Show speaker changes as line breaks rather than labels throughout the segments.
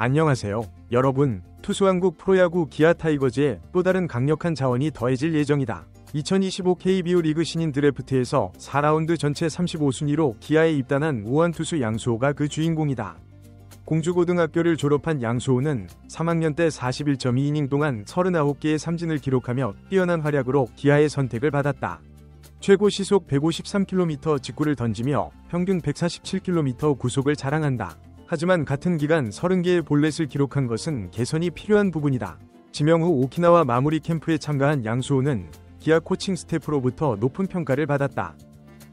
안녕하세요. 여러분, 투수왕국 프로야구 기아 타이거즈에 또 다른 강력한 자원이 더해질 예정이다. 2025 KBO 리그 신인 드래프트에서 4라운드 전체 35순위로 기아에 입단한 우완 투수 양수호가 그 주인공이다. 공주고등학교를 졸업한 양수호는 3학년 때 41.2이닝 동안 39개의 삼진을 기록하며 뛰어난 활약으로 기아의 선택을 받았다. 최고 시속 153km 직구를 던지며 평균 147km 구속을 자랑한다. 하지만 같은 기간 30개의 볼넷을 기록한 것은 개선이 필요한 부분이다. 지명 후 오키나와 마무리 캠프에 참가한 양수호는 기아 코칭 스태프로부터 높은 평가를 받았다.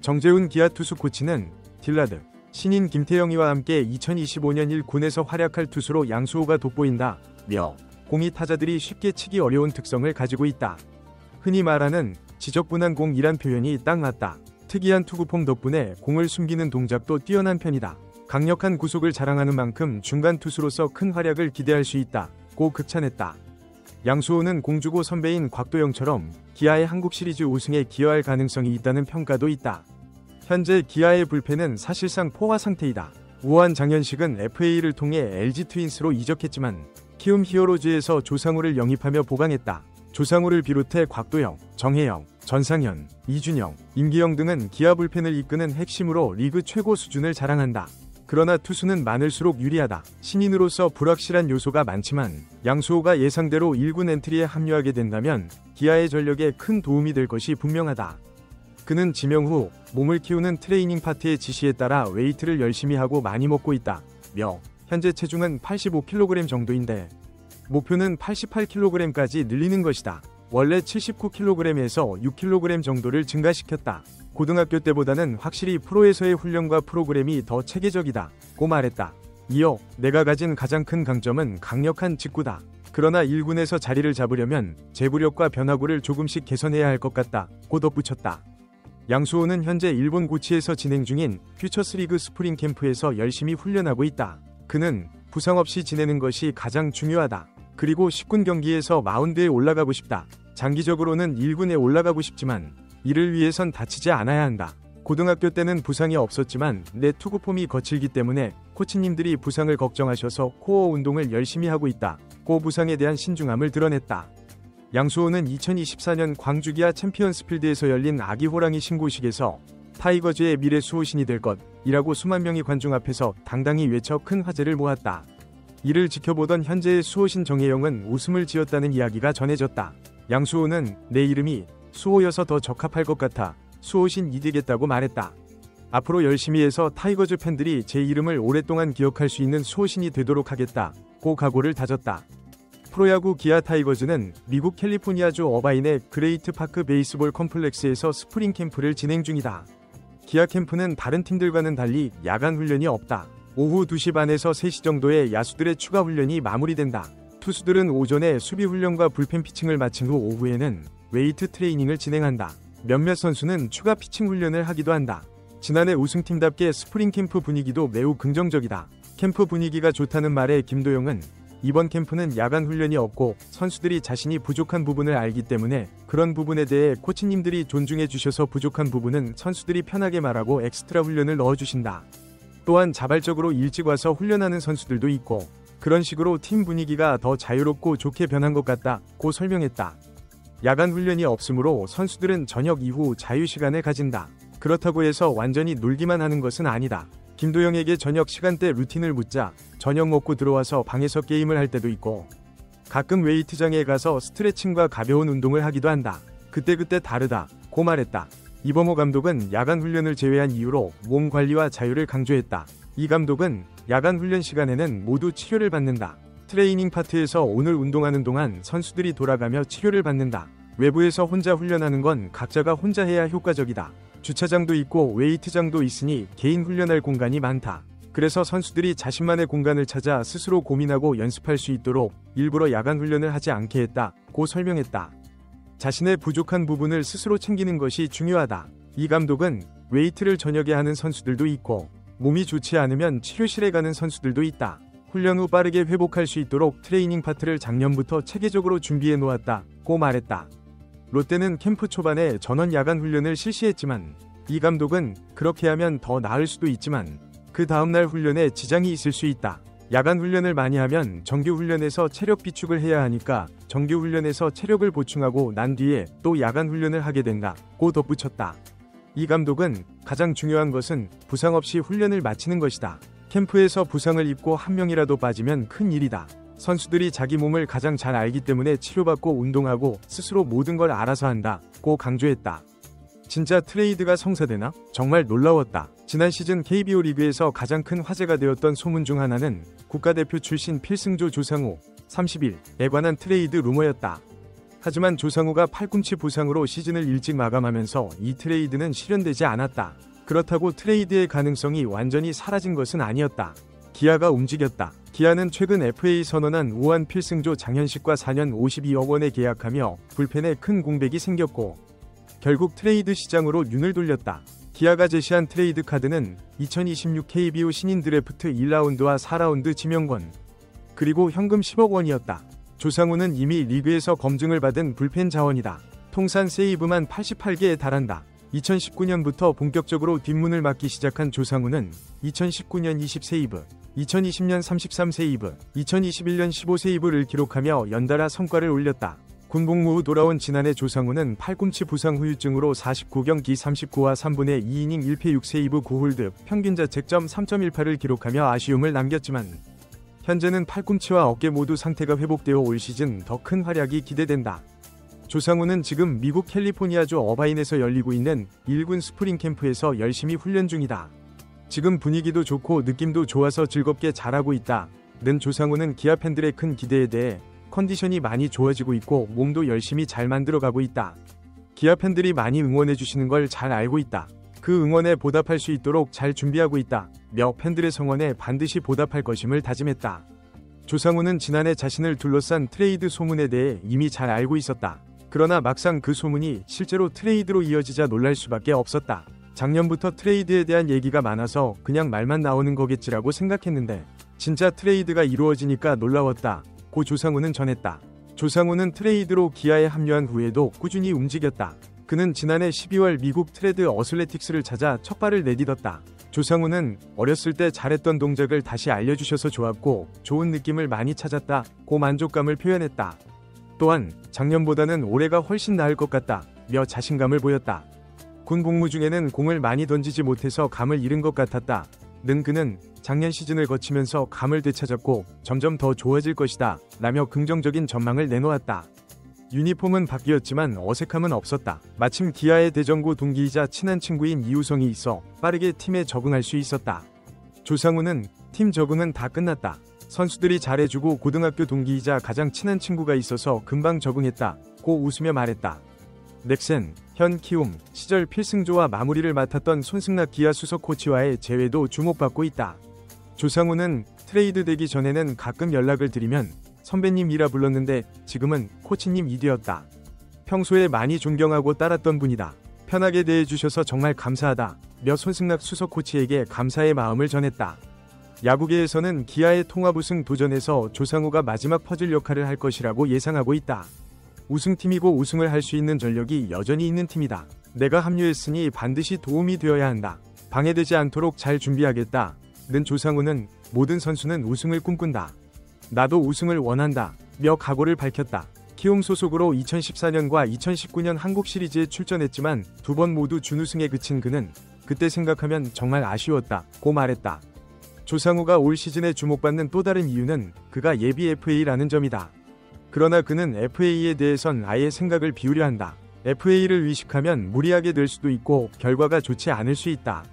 정재훈 기아 투수 코치는 딜라드, 신인 김태영이와 함께 2025년 1군에서 활약할 투수로 양수호가 돋보인다 며 공이 타자들이 쉽게 치기 어려운 특성을 가지고 있다. 흔히 말하는 지적분한 공이란 표현이 딱 맞다. 특이한 투구폼 덕분에 공을 숨기는 동작도 뛰어난 편이다. 강력한 구속을 자랑하는 만큼 중간 투수로서 큰 활약을 기대할 수 있다고 극찬했다. 양수호는 공주고 선배인 곽도영처럼 기아의 한국 시리즈 우승에 기여할 가능성이 있다는 평가도 있다. 현재 기아의 불펜은 사실상 포화 상태이다. 우완 장현식은 FA를 통해 LG 트윈스로 이적했지만 키움 히어로즈에서 조상우를 영입하며 보강했다. 조상우를 비롯해 곽도영, 정혜영, 전상현, 이준영, 임기영 등은 기아 불펜을 이끄는 핵심으로 리그 최고 수준을 자랑한다. 그러나 투수는 많을수록 유리하다. 신인으로서 불확실한 요소가 많지만 양수호가 예상대로 1군 엔트리에 합류하게 된다면 기아의 전력에 큰 도움이 될 것이 분명하다. 그는 지명 후 몸을 키우는 트레이닝 파트의 지시에 따라 웨이트를 열심히 하고 많이 먹고 있다 며 현재 체중은 85kg 정도인데 목표는 88kg까지 늘리는 것이다. 원래 79kg에서 6kg 정도를 증가시켰다. 고등학교 때보다는 확실히 프로에서의 훈련과 프로그램이 더 체계적이다 고 말했다. 이어 내가 가진 가장 큰 강점은 강력한 직구다. 그러나 1군에서 자리를 잡으려면 제구력과 변화구를 조금씩 개선해야 할 것 같다 고 덧붙였다. 양수호는 현재 일본 고치에서 진행 중인 퓨처스리그 스프링 캠프에서 열심히 훈련하고 있다. 그는 부상 없이 지내는 것이 가장 중요하다. 그리고 10군 경기에서 마운드에 올라가고 싶다. 장기적으로는 1군에 올라가고 싶지만 이를 위해선 다치지 않아야 한다. 고등학교 때는 부상이 없었지만 내 투구폼이 거칠기 때문에 코치님들이 부상을 걱정하셔서 코어 운동을 열심히 하고 있다 고 부상에 대한 신중함을 드러냈다. 양수호는 2024년 광주기아 챔피언스필드에서 열린 아기 호랑이 신고식에서 타이거즈의 미래 수호신이 될 것이라고 수만 명의 관중 앞에서 당당히 외쳐 큰 화제를 모았다. 이를 지켜보던 현재의 수호신 정혜영은 웃음을 지었다는 이야기가 전해졌다. 양수호는 내 이름이 수호여서 더 적합할 것 같아 수호신이 되겠다고 말했다. 앞으로 열심히 해서 타이거즈 팬들이 제 이름을 오랫동안 기억할 수 있는 수호신이 되도록 하겠다고 각오를 다졌다. 프로야구 기아 타이거즈는 미국 캘리포니아주 어바인의 그레이트 파크 베이스볼 컴플렉스에서 스프링 캠프를 진행 중이다. 기아 캠프는 다른 팀들과는 달리 야간 훈련이 없다. 오후 2시 반에서 3시 정도에 야수들의 추가 훈련이 마무리된다. 투수들은 오전에 수비 훈련과 불펜 피칭을 마친 후 오후에는 웨이트 트레이닝을 진행한다. 몇몇 선수는 추가 피칭 훈련을 하기도 한다. 지난해 우승팀답게 스프링 캠프 분위기도 매우 긍정적이다. 캠프 분위기가 좋다는 말에 김도영은 이번 캠프는 야간 훈련이 없고 선수들이 자신이 부족한 부분을 알기 때문에 그런 부분에 대해 코치님들이 존중해 주셔서 부족한 부분은 선수들이 편하게 말하고 엑스트라 훈련을 넣어주신다. 또한 자발적으로 일찍 와서 훈련하는 선수들도 있고 그런 식으로 팀 분위기가 더 자유롭고 좋게 변한 것 같다고 설명했다. 야간 훈련이 없으므로 선수들은 저녁 이후 자유시간을 가진다. 그렇다고 해서 완전히 놀기만 하는 것은 아니다. 김도영에게 저녁 시간대 루틴을 묻자 저녁 먹고 들어와서 방에서 게임을 할 때도 있고 가끔 웨이트장에 가서 스트레칭과 가벼운 운동을 하기도 한다. 그때그때 다르다고 말했다. 이범호 감독은 야간 훈련을 제외한 이유로 몸 관리와 자유를 강조했다. 이 감독은 야간 훈련 시간에는 모두 치료를 받는다. 트레이닝 파트에서 오늘 운동하는 동안 선수들이 돌아가며 치료를 받는다. 외부에서 혼자 훈련하는 건 각자가 혼자 해야 효과적이다. 주차장도 있고 웨이트장도 있으니 개인 훈련할 공간이 많다. 그래서 선수들이 자신만의 공간을 찾아 스스로 고민하고 연습할 수 있도록 일부러 야간 훈련을 하지 않게 했다고 설명했다. 자신의 부족한 부분을 스스로 챙기는 것이 중요하다. 이 감독은 웨이트를 저녁에 하는 선수들도 있고 몸이 좋지 않으면 치료실에 가는 선수들도 있다. 훈련 후 빠르게 회복할 수 있도록 트레이닝 파트를 작년부터 체계적으로 준비해 놓았다고 말했다. 롯데는 캠프 초반에 전원 야간 훈련을 실시했지만 이 감독은 그렇게 하면 더 나을 수도 있지만 그 다음날 훈련에 지장이 있을 수 있다. 야간 훈련을 많이 하면 정규 훈련에서 체력 비축을 해야 하니까 정규 훈련에서 체력을 보충하고 난 뒤에 또 야간 훈련을 하게 된다고 덧붙였다. 이 감독은 가장 중요한 것은 부상 없이 훈련을 마치는 것이다. 캠프에서 부상을 입고 한 명이라도 빠지면 큰 일이다. 선수들이 자기 몸을 가장 잘 알기 때문에 치료받고 운동하고 스스로 모든 걸 알아서 한다고 강조했다. 진짜 트레이드가 성사되나? 정말 놀라웠다. 지난 시즌 KBO 리그에서 가장 큰 화제가 되었던 소문 중 하나는 국가대표 출신 필승조 조상우 30일에 관한 트레이드 루머였다. 하지만 조상우가 팔꿈치 부상으로 시즌을 일찍 마감하면서 이 트레이드는 실현되지 않았다. 그렇다고 트레이드의 가능성이 완전히 사라진 것은 아니었다. 기아가 움직였다. 기아는 최근 FA 선언한 우한 필승조 장현식과 4년 52억 원에 계약하며 불펜에 큰 공백이 생겼고 결국 트레이드 시장으로 눈을 돌렸다. 기아가 제시한 트레이드 카드는 2026 KBO 신인 드래프트 1라운드와 4라운드 지명권 그리고 현금 10억 원이었다. 조상우는 이미 리그에서 검증을 받은 불펜 자원이다. 통산 세이브만 88개에 달한다. 2019년부터 본격적으로 뒷문을 막기 시작한 조상우는 2019년 20세이브, 2020년 33세이브, 2021년 15세이브를 기록하며 연달아 성과를 올렸다. 군복무 후 돌아온 지난해 조상우는 팔꿈치 부상 후유증으로 49경기 39와 3분의 2이닝 1패 6세이브 9홀드, 평균 자책점 3.18을 기록하며 아쉬움을 남겼지만 현재는 팔꿈치와 어깨 모두 상태가 회복되어 올 시즌 더 큰 활약이 기대된다. 조상우는 지금 미국 캘리포니아주 어바인에서 열리고 있는 1군 스프링 캠프에서 열심히 훈련 중이다. 지금 분위기도 좋고 느낌도 좋아서 즐겁게 잘하고 있다. 는 조상우는 기아 팬들의 큰 기대에 대해 컨디션이 많이 좋아지고 있고 몸도 열심히 잘 만들어가고 있다. 기아 팬들이 많이 응원해주시는 걸 잘 알고 있다. 그 응원에 보답할 수 있도록 잘 준비하고 있다. 며 팬들의 성원에 반드시 보답할 것임을 다짐했다. 조상우는 지난해 자신을 둘러싼 트레이드 소문에 대해 이미 잘 알고 있었다. 그러나 막상 그 소문이 실제로 트레이드로 이어지자 놀랄 수밖에 없었다. 작년부터 트레이드에 대한 얘기가 많아서 그냥 말만 나오는 거겠지라고 생각했는데 진짜 트레이드가 이루어지니까 놀라웠다. 고 조상우는 전했다. 조상우는 트레이드로 기아에 합류한 후에도 꾸준히 움직였다. 그는 지난해 12월 미국 트레드 어슬레틱스를 찾아 첫 발을 내딛었다. 조상우는 어렸을 때 잘했던 동작을 다시 알려주셔서 좋았고 좋은 느낌을 많이 찾았다. 고 만족감을 표현했다. 또한 작년보다는 올해가 훨씬 나을 것 같다. 며 자신감을 보였다. 군 복무 중에는 공을 많이 던지지 못해서 감을 잃은 것 같았다. 는 그는 작년 시즌을 거치면서 감을 되찾았고 점점 더 좋아질 것이다. 라며 긍정적인 전망을 내놓았다. 유니폼은 바뀌었지만 어색함은 없었다. 마침 기아의 대전고 동기이자 친한 친구인 이우성이 있어 빠르게 팀에 적응할 수 있었다. 조상우는 팀 적응은 다 끝났다. 선수들이 잘해주고 고등학교 동기이자 가장 친한 친구가 있어서 금방 적응했다. 고 웃으며 말했다. 넥센, 현 키움 시절 필승조와 마무리를 맡았던 손승락 기아 수석 코치와의 재회도 주목받고 있다. 조상우는 트레이드 되기 전에는 가끔 연락을 드리면 선배님이라 불렀는데 지금은 코치님이 되었다. 평소에 많이 존경하고 따랐던 분이다. 편하게 대해주셔서 정말 감사하다. 며 손승락 수석 코치에게 감사의 마음을 전했다. 야구계에서는 기아의 통합 우승 도전에서 조상우가 마지막 퍼즐 역할을 할 것이라고 예상하고 있다. 우승팀이고 우승을 할 수 있는 전력이 여전히 있는 팀이다. 내가 합류했으니 반드시 도움이 되어야 한다. 방해되지 않도록 잘 준비하겠다. 는 조상우는 모든 선수는 우승을 꿈꾼다. 나도 우승을 원한다. 며 각오를 밝혔다. 키움 소속으로 2014년과 2019년 한국 시리즈에 출전했지만 두 번 모두 준우승에 그친 그는 그때 생각하면 정말 아쉬웠다. 고 말했다. 조상우가 올 시즌에 주목받는 또 다른 이유는 그가 예비 FA라는 점이다. 그러나 그는 FA에 대해선 아예 생각을 비우려 한다. FA를 의식하면 무리하게 될 수도 있고 결과가 좋지 않을 수 있다.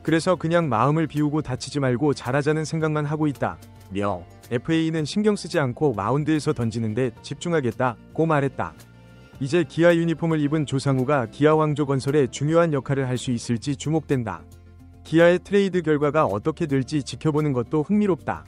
그래서 그냥 마음을 비우고 다치지 말고 잘하자는 생각만 하고 있다. 며 FA는 신경 쓰지 않고 마운드에서 던지는데 집중하겠다. 고 말했다. 이제 기아 유니폼을 입은 조상우가 기아 왕조 건설에 중요한 역할을 할 수 있을지 주목된다. 기아의 트레이드 결과가 어떻게 될지 지켜보는 것도 흥미롭다.